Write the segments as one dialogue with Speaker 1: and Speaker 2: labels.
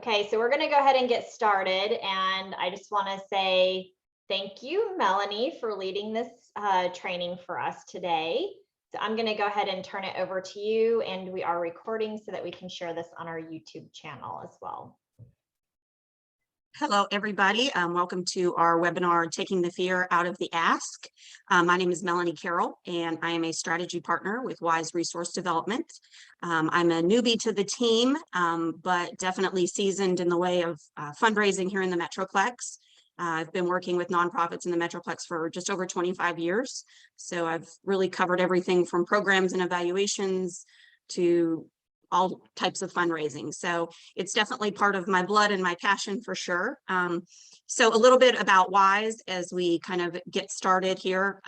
Speaker 1: Okay, so we're going to go ahead and get started. And I just want to say thank you, Melanie, for leading this training for us today. So I'm going to go ahead and turn it over to you, and we are recording so that we can share this on our YouTube channel as well.
Speaker 2: Hello, everybody. Welcome to our webinar, Taking the Fear Out of the Ask. My name is Melanie Carroll, and I am a strategy partner with Wise Resource Development. I'm a newbie to the team, but definitely seasoned in the way of fundraising here in the Metroplex. I've been working with nonprofits in the Metroplex for just over 25 years. So I've really covered everything from programs and evaluations to all types of fundraising. So it's definitely part of my blood and my passion for sure. So a little bit about Wise as we kind of get started here.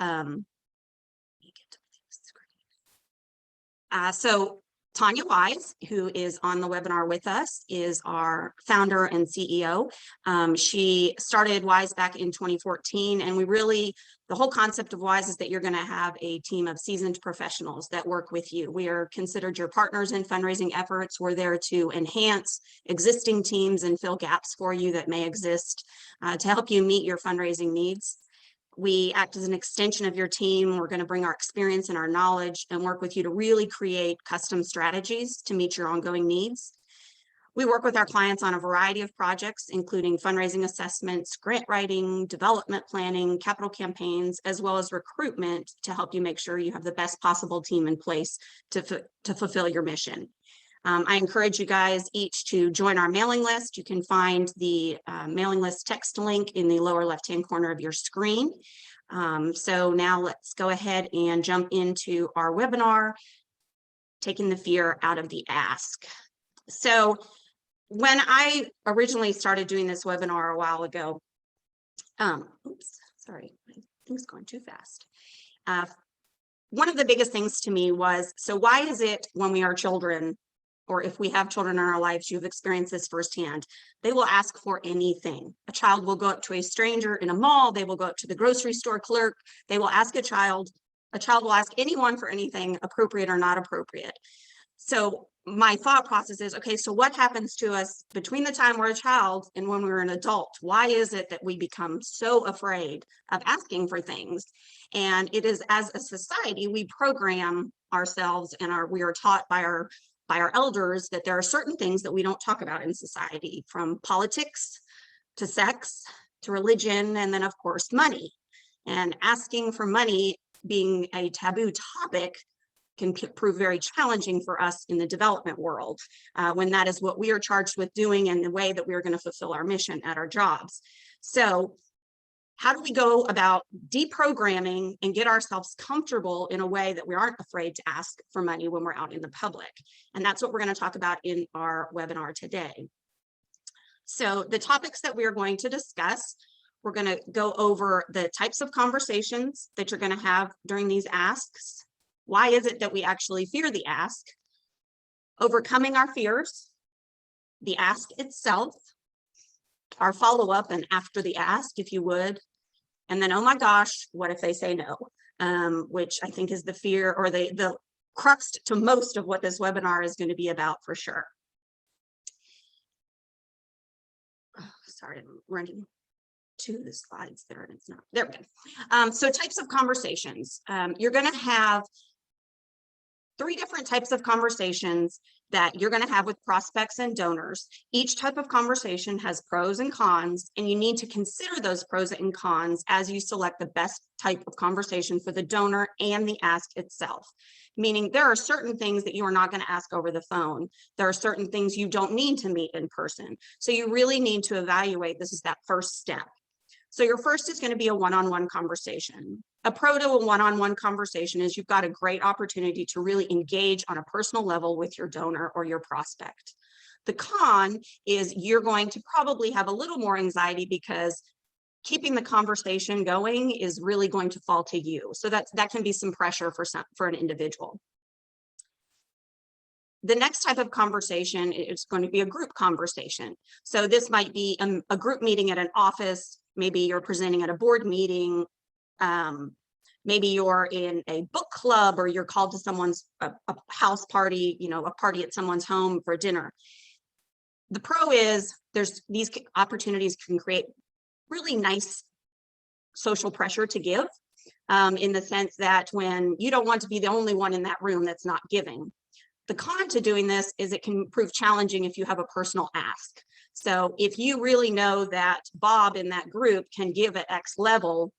Speaker 2: So Tanya Wise, who is on the webinar with us, is our founder and CEO. She started Wise back in 2014, and the whole concept of Wise is that you're going to have a team of seasoned professionals that work with you. We are considered your partners in fundraising efforts. We're there to enhance existing teams and fill gaps for you that may exist to help you meet your fundraising needs. We act as an extension of your team. We're going to bring our experience and our knowledge and work with you to really create custom strategies to meet your ongoing needs. We work with our clients on a variety of projects, including fundraising assessments, grant writing, development planning, capital campaigns, as well as recruitment to help you make sure you have the best possible team in place to fulfill your mission. I encourage you guys each to join our mailing list. You can find the mailing list text link in the lower left-hand corner of your screen. So now let's go ahead and jump into our webinar, Taking the Fear Out of the Ask. So when I originally started doing this webinar a while ago, oops, sorry, my thing's going too fast. One of the biggest things to me was, so why is it when we are children, or if we have children in our lives, you've experienced this firsthand, they will ask for anything. A child will go up to a stranger in a mall, they will go up to the grocery store clerk, they will ask a child will ask anyone for anything, appropriate or not appropriate. So my thought process is, okay, so what happens to us between the time we're a child and when we're an adult? Why is it that we become so afraid of asking for things? And it is, as a society, we program ourselves and we are taught by our elders that there are certain things that we don't talk about in society, from politics to sex to religion, and then of course money. And asking for money being a taboo topic can prove very challenging for us in the development world when that is what we are charged with doing and the way that we're going to fulfill our mission at our jobs. So how do we go about deprogramming and get ourselves comfortable in a way that we aren't afraid to ask for money when we're out in the public? And that's what we're going to talk about in our webinar today. So the topics that we are going to discuss, we're going to go over the types of conversations that you're going to have during these asks. Why is it that we actually fear the ask? Overcoming our fears, the ask itself, our follow-up and after the ask, if you would, and then, oh my gosh, what if they say no? Which I think is the fear or the crux to most of what this webinar is going to be about for sure. Oh, sorry, I'm running to the slides there and it's not. There we go. So types of conversations. You're going to have 3 different types of conversations that you're going to have with prospects and donors. Each type of conversation has pros and cons, and you need to consider those pros and cons as you select the best type of conversation for the donor and the ask itself. Meaning there are certain things that you are not going to ask over the phone. There are certain things you don't need to meet in person. So you really need to evaluate. This is that first step. So your first is going to be a one-on-one conversation. A pro to a one-on-one conversation is you've got a great opportunity to really engage on a personal level with your donor or your prospect. The con is you're going to probably have a little more anxiety because keeping the conversation going is really going to fall to you. So that can be some pressure for an individual. The next type of conversation is going to be a group conversation. So this might be a group meeting at an office. Maybe you're presenting at a board meeting. Maybe you're in a book club or you're called to someone's a house party, a party at someone's home for dinner. The pro is these opportunities can create really nice social pressure to give, in the sense that when you don't want to be the only one in that room that's not giving. The con to doing this is it can prove challenging if you have a personal ask. So if you really know that Bob in that group can give at X level,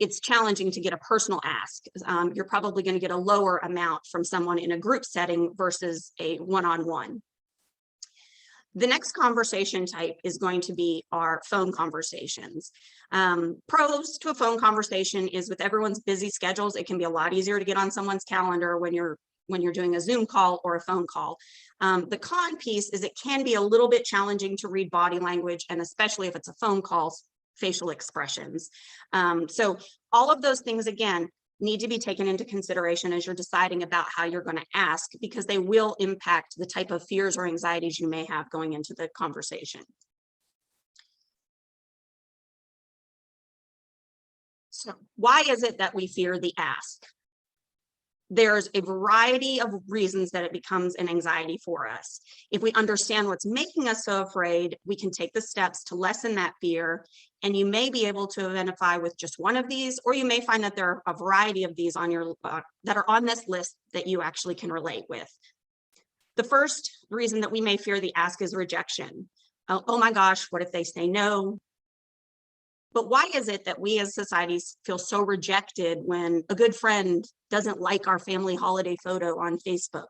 Speaker 2: it's challenging to get a personal ask. You're probably going to get a lower amount from someone in a group setting versus a one-on-one. The next conversation type is going to be our phone conversations. Pros to a phone conversation is with everyone's busy schedules. It can be a lot easier to get on someone's calendar when you're doing a Zoom call or a phone call. The con piece is it can be a little bit challenging to read body language, and especially if it's a phone call, facial expressions. So all of those things, again, need to be taken into consideration as you're deciding about how you're going to ask, because they will impact the type of fears or anxieties you may have going into the conversation. So why is it that we fear the ask? There's a variety of reasons that it becomes an anxiety for us. If we understand what's making us so afraid, we can take the steps to lessen that fear. And you may be able to identify with just one of these, or you may find that there are a variety of these on your that are on this list that you actually can relate with. The first reason that we may fear the ask is rejection. Oh my gosh, what if they say no? But why is it that we as societies feel so rejected when a good friend doesn't like our family holiday photo on Facebook?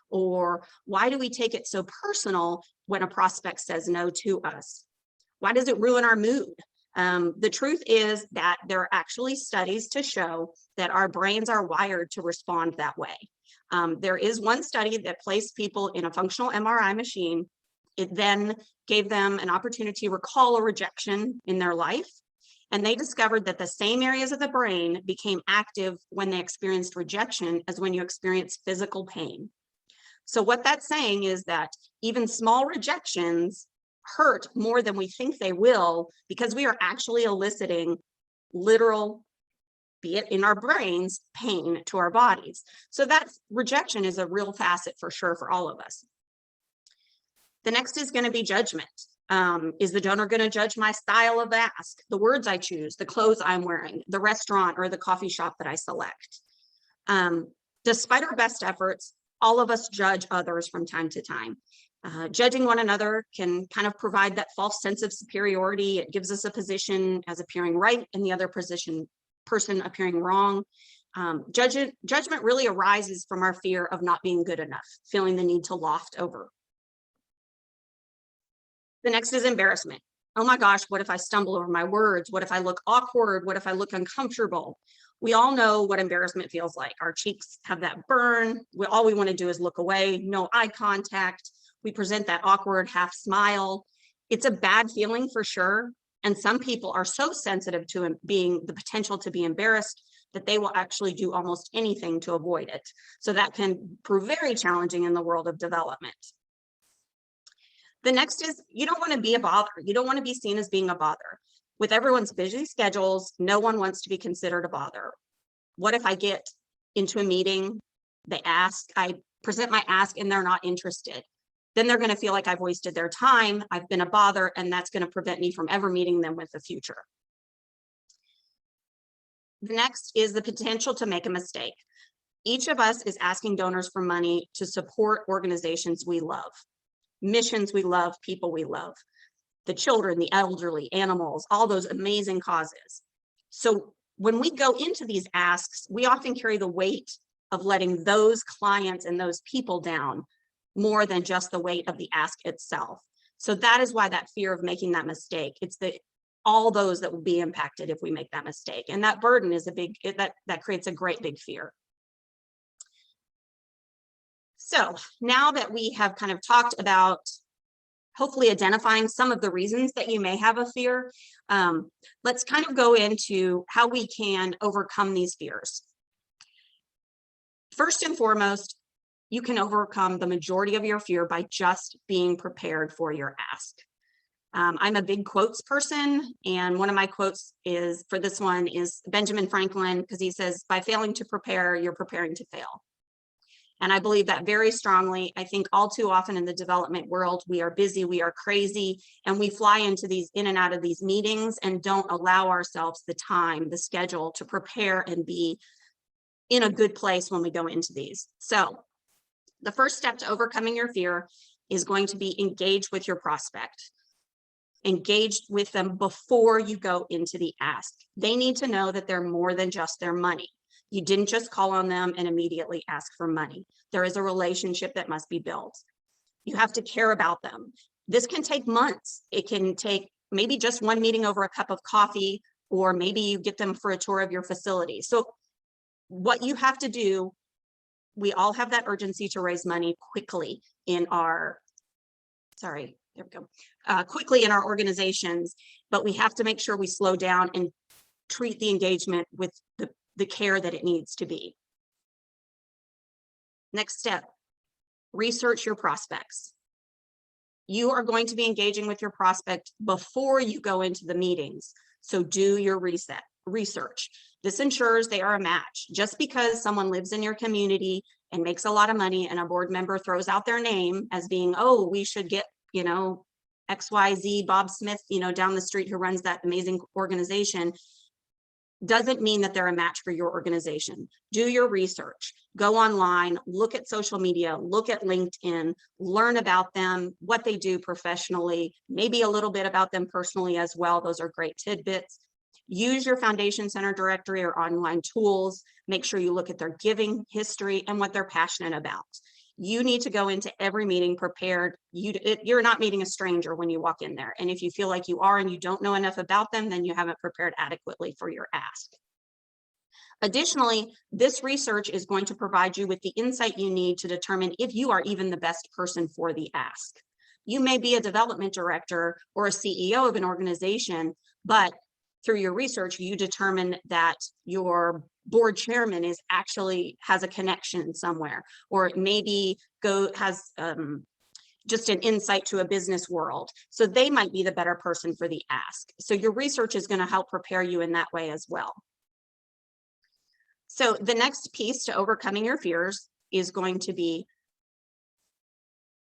Speaker 2: Or why do we take it so personal when a prospect says no to us? Why does it ruin our mood? The truth is that there are actually studies to show that our brains are wired to respond that way. There is one study that placed people in a functional MRI machine. It then gave them an opportunity to recall a rejection in their life. And they discovered that the same areas of the brain became active when they experienced rejection as when you experience physical pain. So what that's saying is that even small rejections hurt more than we think they will, because we are actually eliciting literal, be it in our brains, pain to our bodies. So that rejection is a real facet for sure for all of us. The next is going to be judgment. Is the donor going to judge my style of ask, the words I choose, the clothes I'm wearing, the restaurant or the coffee shop that I select? Despite our best efforts, all of us judge others from time to time. Judging one another can kind of provide that false sense of superiority. It gives us a position as appearing right and the other person appearing wrong. Judgment really arises from our fear of not being good enough, feeling the need to loft over. The next is embarrassment. Oh my gosh, what if I stumble over my words? What if I look awkward? What if I look uncomfortable? We all know what embarrassment feels like. Our cheeks have that burn. All we want to do is look away, no eye contact. We present that awkward half smile. It's a bad feeling for sure. And some people are so sensitive to being the potential to be embarrassed that they will actually do almost anything to avoid it. So that can prove very challenging in the world of development. The next is you don't want to be a bother. You don't want to be seen as being a bother. With everyone's busy schedules, no one wants to be considered a bother. What if I get into a meeting, I present my ask and they're not interested? Then they're going to feel like I've wasted their time, I've been a bother, and that's going to prevent me from ever meeting them with the future. The next is the potential to make a mistake. Each of us is asking donors for money to support organizations we love. Missions we love, people we love, the children, the elderly, animals, all those amazing causes. So when we go into these asks, we often carry the weight of letting those clients and those people down more than just the weight of the ask itself. So that is why that fear of making that mistake, it's all those that will be impacted if we make that mistake. And that burden is that creates a great big fear. So now that we have kind of talked about hopefully identifying some of the reasons that you may have a fear, let's kind of go into how we can overcome these fears. First and foremost, you can overcome the majority of your fear by just being prepared for your ask. I'm a big quotes person, and one of my quotes for this one is Benjamin Franklin, because he says, by failing to prepare, you're preparing to fail. And I believe that very strongly. I think all too often in the development world, we are busy, we are crazy, and we fly into these in and out of these meetings and don't allow ourselves the time, the schedule to prepare and be in a good place when we go into these. So the first step to overcoming your fear is going to be engage with your prospect. Engage with them before you go into the ask. They need to know that they're more than just their money. You didn't just call on them and immediately ask for money. There is a relationship that must be built. You have to care about them. This can take months. It can take maybe just one meeting over a cup of coffee, or maybe you get them for a tour of your facility. So what you have to do, we all have that urgency to raise money quickly in our, quickly in our organizations, but we have to make sure we slow down and treat the engagement with the care that it needs to be. Next step, research your prospects. You are going to be engaging with your prospect before you go into the meetings. So do your research. This ensures they are a match. Just because someone lives in your community and makes a lot of money and a board member throws out their name as being, oh, we should get, you know, XYZ Bob Smith, you know, down the street who runs that amazing organization, doesn't mean that they're a match for your organization. Do your research, go online, look at social media, look at LinkedIn, learn about them, what they do professionally, maybe a little bit about them personally as well. Those are great tidbits. Use your Foundation Center directory or online tools. Make sure you look at their giving history and what they're passionate about. You need to go into every meeting prepared. You're not meeting a stranger when you walk in there. And if you feel like you are and you don't know enough about them, then you haven't prepared adequately for your ask. Additionally, this research is going to provide you with the insight you need to determine if you are even the best person for the ask. You may be a development director or a CEO of an organization, but through your research, you determine that your board chairman has a connection somewhere, or maybe has just an insight to a business world. So they might be the better person for the ask. So your research is going to help prepare you in that way as well. So the next piece to overcoming your fears is going to be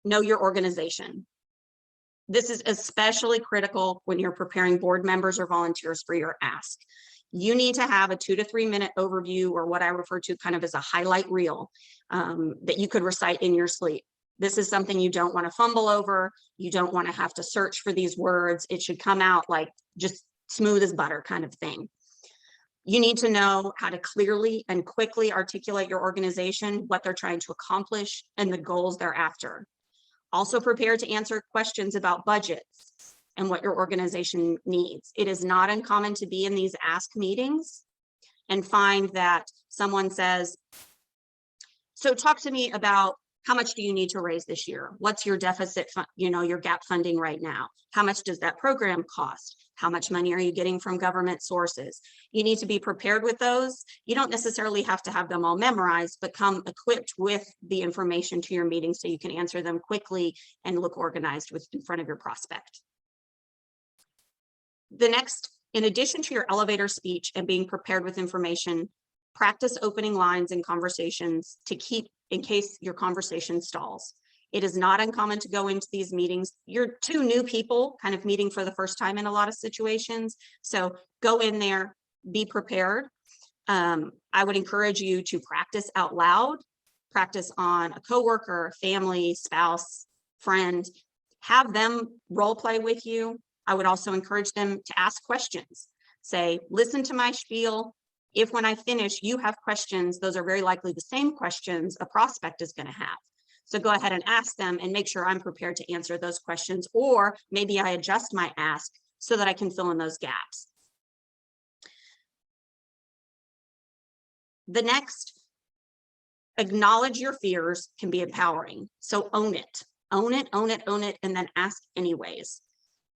Speaker 2: know your organization. This is especially critical when you're preparing board members or volunteers for your ask. You need to have a 2 to 3 minute overview, or what I refer to kind of as a highlight reel, that you could recite in your sleep. This is something you don't want to fumble over. You don't want to have to search for these words. It should come out like just smooth as butter kind of thing. You need to know how to clearly and quickly articulate your organization, what they're trying to accomplish, and the goals they're after. Also prepare to answer questions about budgets and what your organization needs. It is not uncommon to be in these ask meetings and find that someone says, so talk to me about how much do you need to raise this year? What's your deficit, your gap funding right now? How much does that program cost? How much money are you getting from government sources? You need to be prepared with those. You don't necessarily have to have them all memorized, but come equipped with the information to your meeting so you can answer them quickly and look organized in front of your prospect. The next, in addition to your elevator speech and being prepared with information, practice opening lines in conversations to keep in case your conversation stalls. It is not uncommon to go into these meetings. You're two new people kind of meeting for the first time in a lot of situations. So go in there, be prepared. I would encourage you to practice out loud, practice on a coworker, family, spouse, friend, have them role play with you. I would also encourage them to ask questions. Say, listen to my spiel. If when I finish, you have questions, those are very likely the same questions a prospect is going to have. So go ahead and ask them and make sure I'm prepared to answer those questions, or maybe I adjust my ask so that I can fill in those gaps. The next, acknowledge your fears can be empowering. So own it, own it, own it, own it, and then ask anyways.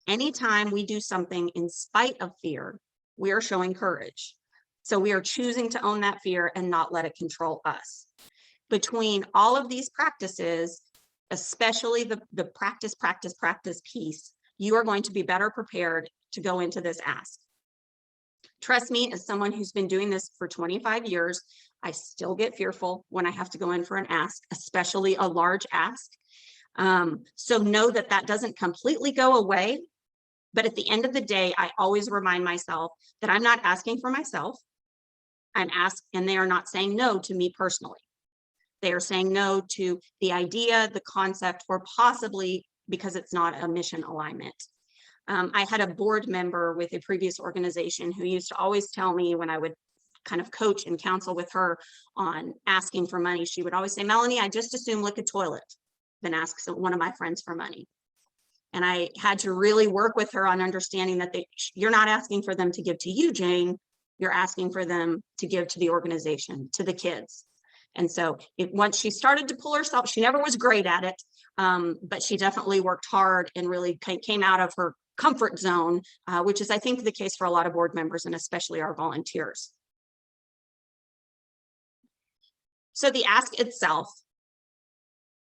Speaker 2: Anytime we do something in spite of fear, we are showing courage. So we are choosing to own that fear and not let it control us. Between all of these practices, especially the practice piece, you are going to be better prepared to go into this ask. Trust me, as someone who's been doing this for 25 years, I still get fearful when I have to go in for an ask, especially a large ask. So know that that doesn't completely go away. But at the end of the day, I always remind myself that I'm not asking for myself. I'm asked, and they are not saying no to me personally. They are saying no to the idea, the concept, or possibly because it's not a mission alignment. I had a board member with a previous organization who used to always tell me when I would kind of coach and counsel with her on asking for money, she would always say, Melanie, I just assume lick a toilet than ask one of my friends for money. And I had to really work with her on understanding that you're not asking for them to give to you, Jane. You're asking for them to give to the organization, to the kids. And so once she started to pull herself, she never was great at it, but she definitely worked hard and really came out of her comfort zone, which is, I think, the case for a lot of board members and especially our volunteers. So the ask itself,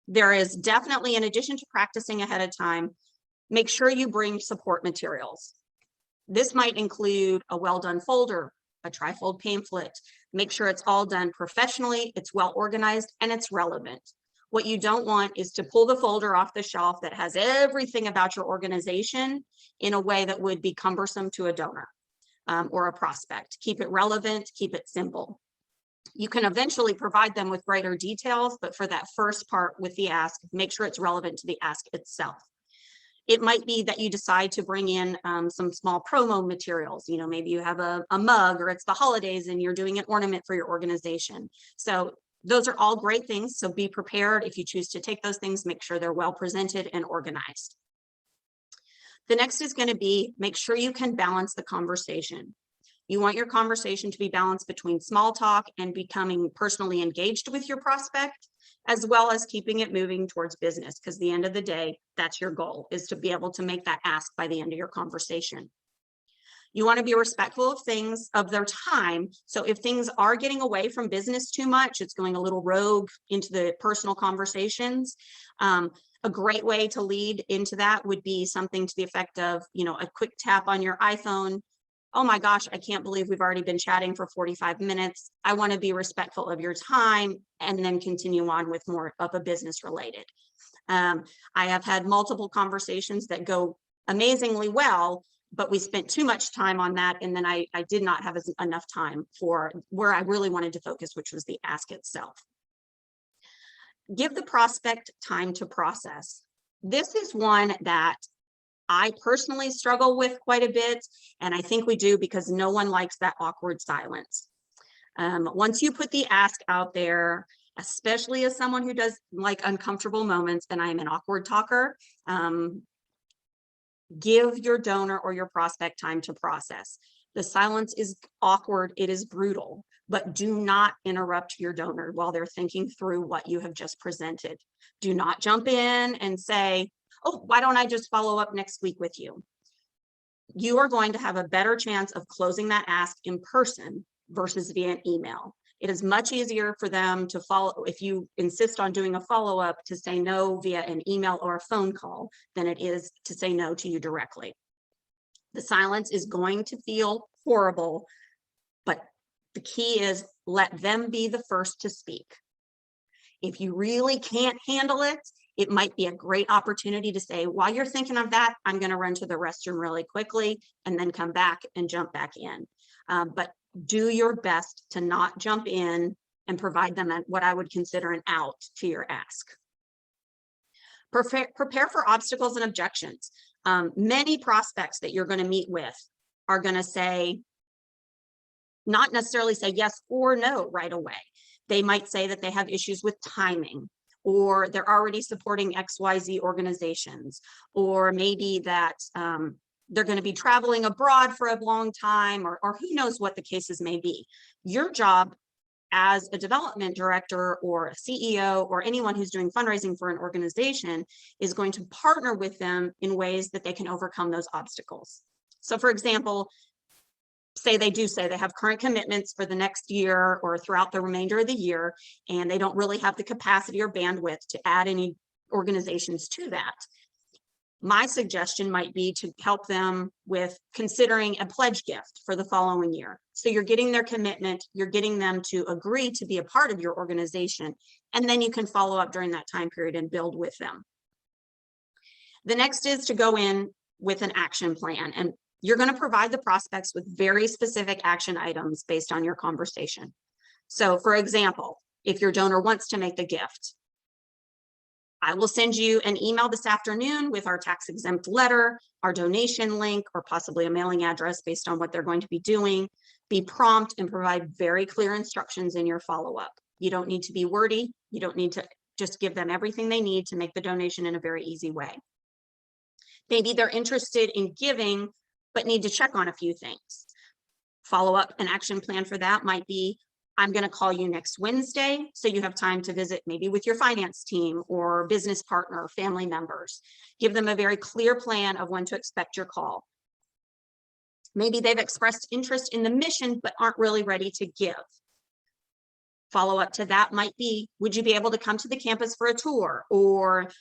Speaker 2: there is definitely, in addition to practicing ahead of time, make sure you bring support materials. This might include a well-done folder, a trifold pamphlet. Make sure it's all done professionally, it's well organized, and it's relevant. What you don't want is to pull the folder off the shelf that has everything about your organization in a way that would be cumbersome to a donor or a prospect. Keep it relevant, keep it simple. You can eventually provide them with greater details, but for that first part with the ask, make sure it's relevant to the ask itself. It might be that you decide to bring in some small promo materials. You know, maybe you have a mug, or it's the holidays and you're doing an ornament for your organization. So those are all great things. So be prepared. If you choose to take those things, make sure they're well presented and organized. The next is going to be, make sure you can balance the conversation. You want your conversation to be balanced between small talk and becoming personally engaged with your prospect, as well as keeping it moving towards business, because at the end of the day, that's your goal, is to be able to make that ask by the end of your conversation. You want to be respectful of things, of their time. So if things are getting away from business too much, it's going a little rogue into the personal conversations. A great way to lead into that would be something to the effect of, you know, a quick tap on your iPhone. Oh my gosh, I can't believe we've already been chatting for 45 minutes. I want to be respectful of your time, and then continue on with more of a business related. I have had multiple conversations that go amazingly well, but we spent too much time on that. And then I did not have enough time for where I really wanted to focus, which was the ask itself. Give the prospect time to process. This is one that I personally struggle with quite a bit, and I think we do because no one likes that awkward silence. Once you put the ask out there, especially as someone who does like uncomfortable moments, and I'm an awkward talker, give your donor or your prospect time to process. The silence is awkward, it is brutal, but do not interrupt your donor while they're thinking through what you have just presented. Do not jump in and say, oh, why don't I just follow up next week with you? You are going to have a better chance of closing that ask in person versus via an email. It is much easier for them to follow, if you insist on doing a follow-up, to say no via an email or a phone call than it is to say no to you directly. The silence is going to feel horrible, but the key is let them be the first to speak. If you really can't handle it, it might be a great opportunity to say, while you're thinking of that, I'm going to run to the restroom really quickly and then come back and jump back in. But do your best to not jump in and provide them what I would consider an out to your ask. Prepare for obstacles and objections. Many prospects that you're going to meet with are going to say, not necessarily say yes or no right away. They might say that they have issues with timing, or they're already supporting XYZ organizations, or maybe that they're going to be traveling abroad for a long time, or who knows what the cases may be. Your job as a development director or a CEO or anyone who's doing fundraising for an organization is going to partner with them in ways that they can overcome those obstacles. So for example, say they have current commitments for the next year or throughout the remainder of the year, and they don't really have the capacity or bandwidth to add any organizations to that. My suggestion might be to help them with considering a pledge gift for the following year. So you're getting their commitment, you're getting them to agree to be a part of your organization, and then you can follow up during that time period and build with them. The next is to go in with an action plan, and you're going to provide the prospects with very specific action items based on your conversation. So for example, if your donor wants to make the gift, I will send you an email this afternoon with our tax exempt letter, our donation link, or possibly a mailing address based on what they're going to be doing. Be prompt and provide very clear instructions in your follow-up. You don't need to be wordy. You don't need to just give them everything they need to make the donation in a very easy way. Maybe they're interested in giving, but need to check on a few things. Follow-up and action plan for that might be, I'm going to call you next Wednesday, so you have time to visit maybe with your finance team or business partner, family members. Give them a very clear plan of when to expect your call. Maybe they've expressed interest in the mission, but aren't really ready to give. Follow up to that might be, would you be able to come to the campus for a tour? Or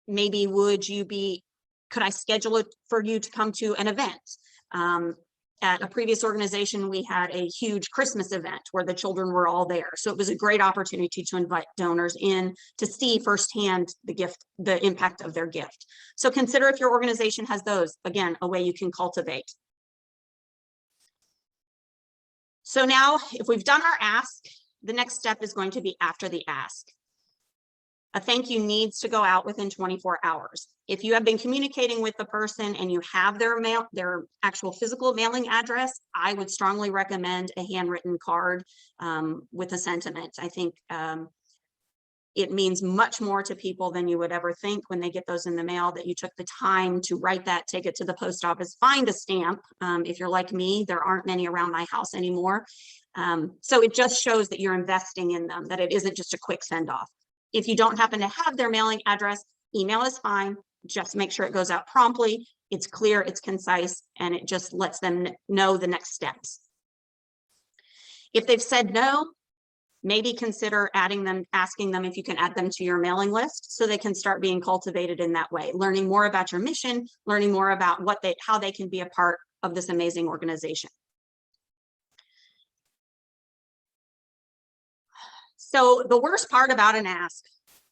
Speaker 2: maybe could I schedule it for you to come to an event? At a previous organization, we had a huge Christmas event where the children were all there. So it was a great opportunity to invite donors in to see firsthand the impact of their gift. So consider if your organization has those, again, a way you can cultivate. So now if we've done our ask, the next step is going to be after the ask. A thank you needs to go out within 24 hours. If you have been communicating with the person and you have their actual physical mailing address, I would strongly recommend a handwritten card with a sentiment. I think it means much more to people than you would ever think when they get those in the mail, that you took the time to write that, take it to the post office, find a stamp. If you're like me, there aren't many around my house anymore. So it just shows that you're investing in them, that it isn't just a quick send off. If you don't happen to have their mailing address, email is fine. Just make sure it goes out promptly. It's clear, it's concise, and it just lets them know the next steps. If they've said no, maybe consider asking them if you can add them to your mailing list so they can start being cultivated in that way, learning more about your mission, learning more about how they can be a part of this amazing organization. So the worst part about an ask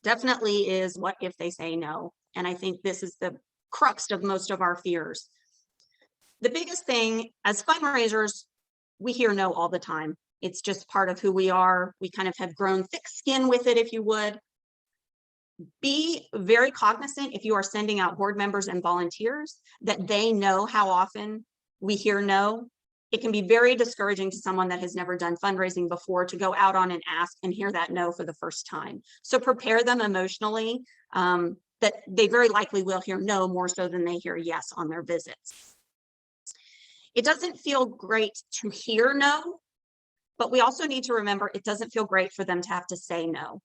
Speaker 2: definitely is what if they say no? And I think this is the crux of most of our fears. The biggest thing as fundraisers, we hear no all the time. It's just part of who we are. We kind of have grown thick skin with it, if you would. Be very cognizant if you are sending out board members and volunteers that they know how often we hear no. It can be very discouraging to someone that has never done fundraising before to go out on an ask and hear that no for the first time. So prepare them emotionally that they very likely will hear no more so than they hear yes on their visits. It doesn't feel great to hear no, but we also need to remember it doesn't feel great for them to have to say no.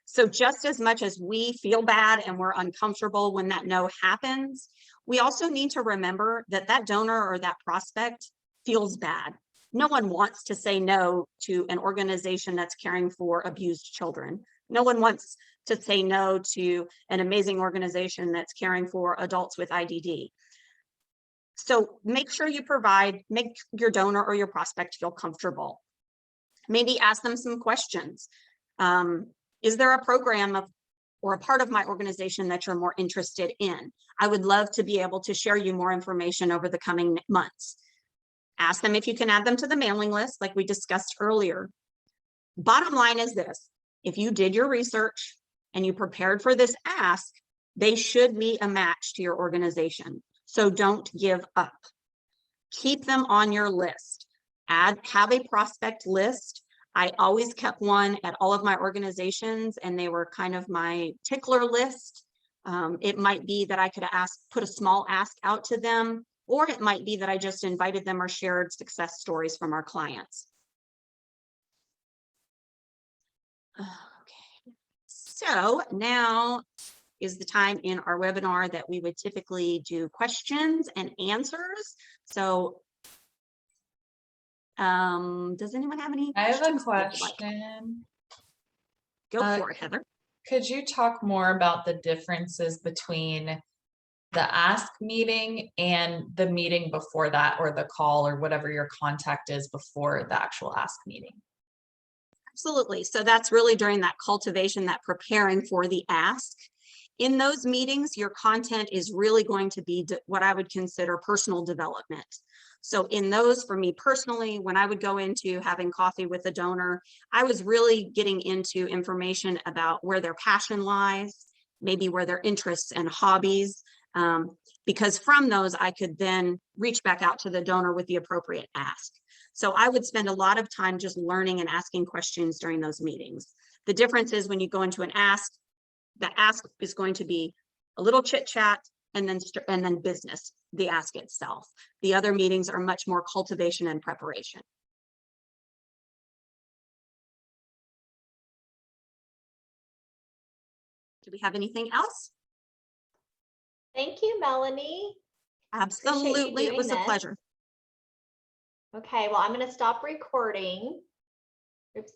Speaker 2: So just as much as we feel bad and we're uncomfortable when that no happens, we also need to remember that that donor or that prospect feels bad. No one wants to say no to an organization that's caring for abused children. No one wants to say no to an amazing organization that's caring for adults with IDD. So make sure you make your donor or your prospect feel comfortable. Maybe ask them some questions. Is there a program or a part of my organization that you're more interested in? I would love to be able to share you more information over the coming months. Ask them if you can add them to the mailing list, like we discussed earlier. Bottom line is this: if you did your research and you prepared for this ask, they should be a match to your organization. So don't give up. Keep them on your list. Have a prospect list. I always kept one at all of my organizations, and they were kind of my tickler list. It might be that I could put a small ask out to them, or it might be that I just invited them or shared success stories from our clients. Okay, so now is the time in our webinar that we would typically do questions and answers. So does anyone have any questions?
Speaker 3: I have a question.
Speaker 2: Go for it, Heather.
Speaker 3: Could you talk more about the differences between the ask meeting and the meeting before that, or the call, or whatever your contact is before the actual ask meeting.
Speaker 2: Absolutely. So that's really during that cultivation, that preparing for the ask. In those meetings, your content is really going to be what I would consider personal development. So in those, for me personally, when I would go into having coffee with a donor, I was really getting into information about where their passion lies, maybe where their interests and hobbies, because from those, I could then reach back out to the donor with the appropriate ask. So I would spend a lot of time just learning and asking questions during those meetings. The difference is when you go into an ask, the ask is going to be a little chit chat and then business, the ask itself. The other meetings are much more cultivation and preparation. Do we have anything else?
Speaker 1: Thank you, Melanie.
Speaker 2: Absolutely, it was a
Speaker 1: doing this.
Speaker 2: pleasure.
Speaker 1: Okay, well, I'm going to stop recording. Oops.